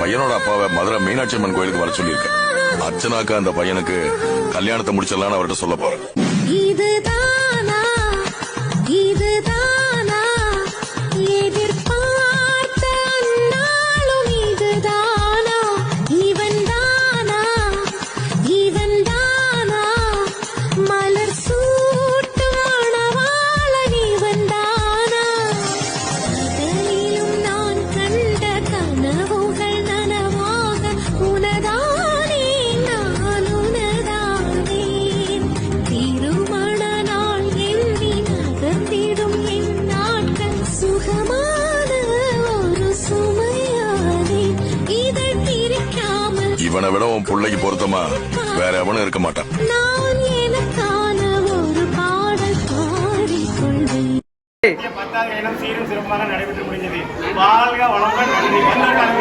பையனோட அப்பாவை மதுரை மீனாட்சி அம்மன் கோயிலுக்கு வர சொல்லியிருக்கேன். அர்ச்சனாக்கு அந்த பையனுக்கு கல்யாணத்தை முடிச்சிடலான்னு அவர்கிட்ட சொல்ல போறேன். இவனை விட உன் பிள்ளைக்கு பொருத்தமா வேற எவனும் இருக்க மாட்டான். சீரும் சிறப்பாக நடைபெற்று முடிஞ்சது. வாழ்க வளமுடன்.